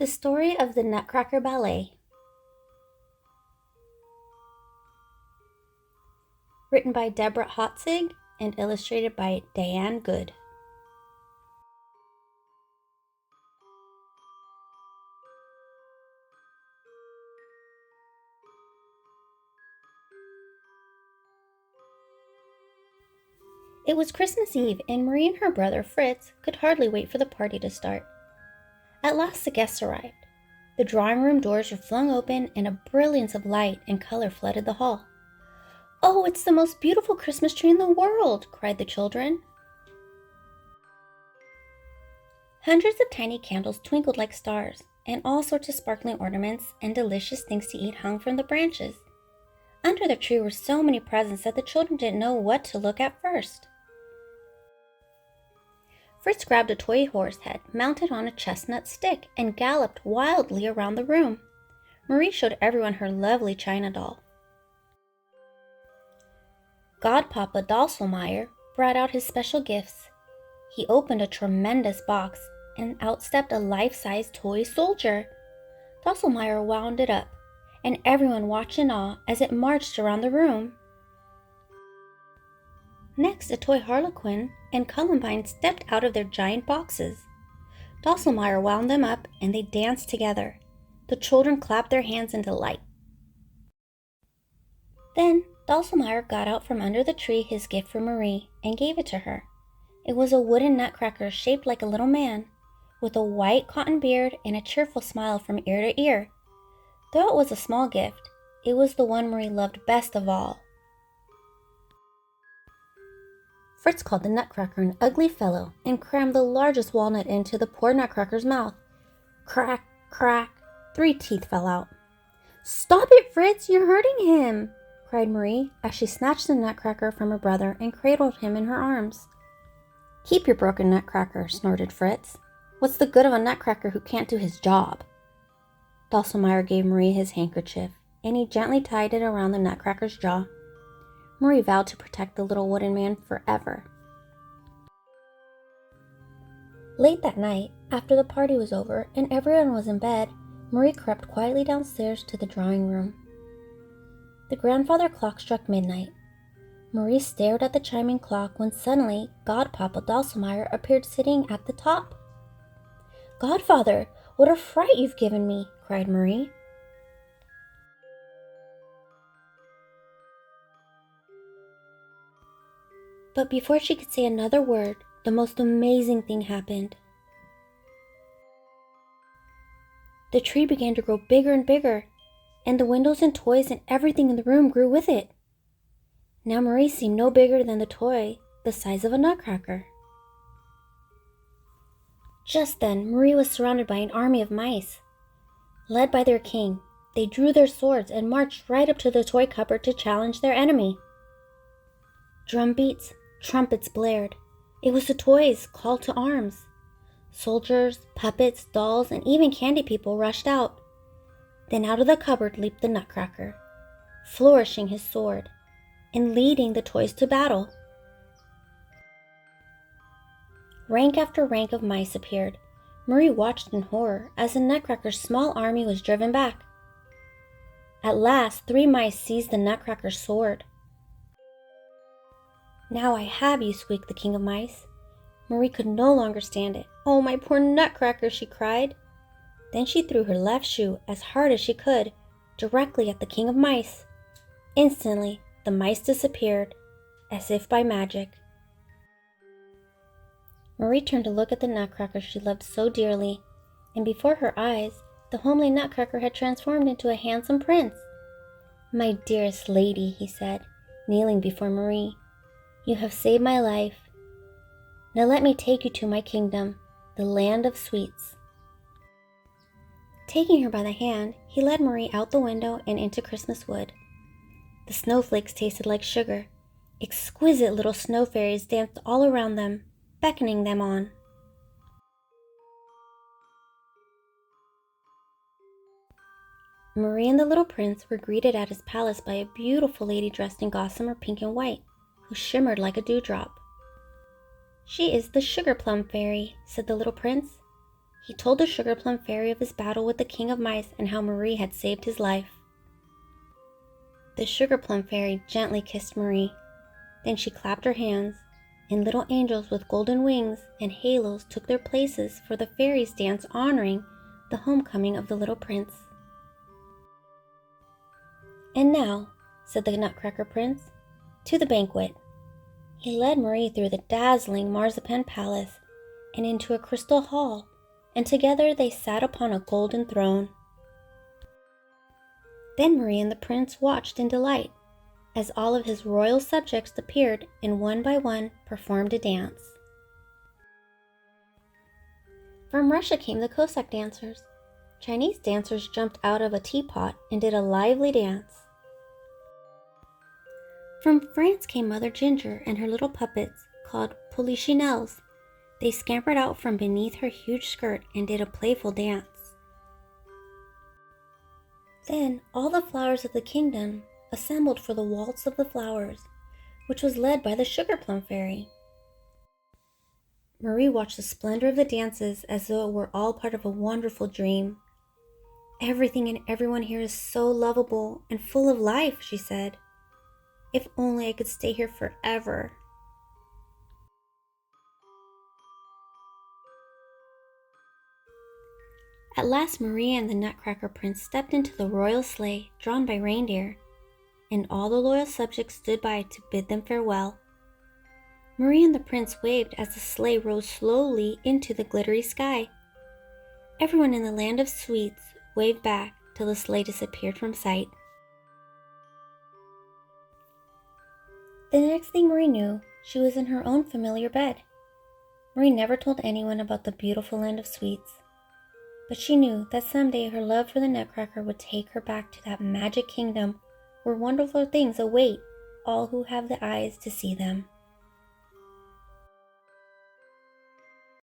The Story of the Nutcracker Ballet. Written by Deborah Hautzig and illustrated by Diane Goode. It was Christmas Eve, and Marie and her brother Fritz could hardly wait for the party to start. At last the guests arrived. The drawing room doors were flung open, and a brilliance of light and color flooded the hall. "Oh, it's the most beautiful Christmas tree in the world!" cried the children. Hundreds of tiny candles twinkled like stars, and all sorts of sparkling ornaments and delicious things to eat hung from the branches. Under the tree were so many presents that the children didn't know what to look at first. Fritz grabbed a toy horse head mounted on a chestnut stick and galloped wildly around the room. Marie showed everyone her lovely china doll. Godpapa Dalselmeyer brought out his special gifts. He opened a tremendous box, and out stepped a life-size toy soldier. Dalselmeyer wound it up, and everyone watched in awe as it marched around the room. Next, a toy harlequin and Columbine stepped out of their giant boxes. Dalselmeyer wound them up, and they danced together. The children clapped their hands in delight. Then Dalselmeyer got out from under the tree his gift for Marie and gave it to her. It was a wooden nutcracker shaped like a little man, with a white cotton beard and a cheerful smile from ear to ear. Though it was a small gift, it was the one Marie loved best of all. Fritz called the Nutcracker an ugly fellow and crammed the largest walnut into the poor Nutcracker's mouth. Crack, crack, 3 teeth fell out. "Stop it, Fritz, you're hurting him!" cried Marie as she snatched the Nutcracker from her brother and cradled him in her arms. "Keep your broken Nutcracker," snorted Fritz. "What's the good of a Nutcracker who can't do his job?" Dalselmeyer gave Marie his handkerchief, and he gently tied it around the Nutcracker's jaw. Marie vowed to protect the little wooden man forever. Late that night, after the party was over and everyone was in bed, Marie crept quietly downstairs to the drawing room. The grandfather clock struck midnight. Marie stared at the chiming clock when suddenly Godpapa Dalselmeyer appeared sitting at the top. "Godfather, what a fright you've given me!" cried Marie. But before she could say another word, the most amazing thing happened. The tree began to grow bigger and bigger, and the windows and toys and everything in the room grew with it. Now Marie seemed no bigger than the toy, the size of a nutcracker. Just then, Marie was surrounded by an army of mice. Led by their king, they drew their swords and marched right up to the toy cupboard to challenge their enemy. Drumbeats, trumpets blared. It was the toys' call to arms. Soldiers, puppets, dolls, and even candy people rushed out. Then out of the cupboard leaped the Nutcracker, flourishing his sword and leading the toys to battle. Rank after rank of mice appeared. Marie watched in horror as the Nutcracker's small army was driven back. At last, 3 mice seized the Nutcracker's sword. "Now I have you," squeaked the King of Mice. Marie could no longer stand it. "Oh, my poor Nutcracker," she cried. Then she threw her left shoe as hard as she could, directly at the King of Mice. Instantly, the mice disappeared, as if by magic. Marie turned to look at the Nutcracker she loved so dearly, and before her eyes, the homely Nutcracker had transformed into a handsome prince. "My dearest lady," he said, kneeling before Marie, "you have saved my life. Now let me take you to my kingdom, the land of sweets." Taking her by the hand, he led Marie out the window and into Christmas Wood. The snowflakes tasted like sugar. Exquisite little snow fairies danced all around them, beckoning them on. Marie and the little prince were greeted at his palace by a beautiful lady dressed in gossamer pink and white, who shimmered like a dewdrop. "She is the Sugar Plum Fairy," said the little prince. He told the Sugar Plum Fairy of his battle with the King of Mice and how Marie had saved his life. The Sugar Plum Fairy gently kissed Marie. Then she clapped her hands, and little angels with golden wings and halos took their places for the fairies' dance honoring the homecoming of the little prince. "And now," said the Nutcracker Prince, "to the banquet." He led Marie through the dazzling marzipan palace and into a crystal hall, and together they sat upon a golden throne. Then Marie and the prince watched in delight as all of his royal subjects appeared and one by one performed a dance. From Russia came the Cossack dancers. Chinese dancers jumped out of a teapot and did a lively dance. From France came Mother Ginger and her little puppets, called polichinelles. They scampered out from beneath her huge skirt and did a playful dance. Then all the flowers of the kingdom assembled for the Waltz of the Flowers, which was led by the Sugar Plum Fairy. Marie watched the splendor of the dances as though it were all part of a wonderful dream. "Everything and everyone here is so lovable and full of life," she said. "If only I could stay here forever." At last Marie and the Nutcracker Prince stepped into the royal sleigh drawn by reindeer, and all the loyal subjects stood by to bid them farewell. Marie and the prince waved as the sleigh rose slowly into the glittery sky. Everyone in the land of sweets waved back till the sleigh disappeared from sight. The next thing Marie knew, she was in her own familiar bed. Marie never told anyone about the beautiful land of sweets, but she knew that someday her love for the Nutcracker would take her back to that magic kingdom where wonderful things await all who have the eyes to see them.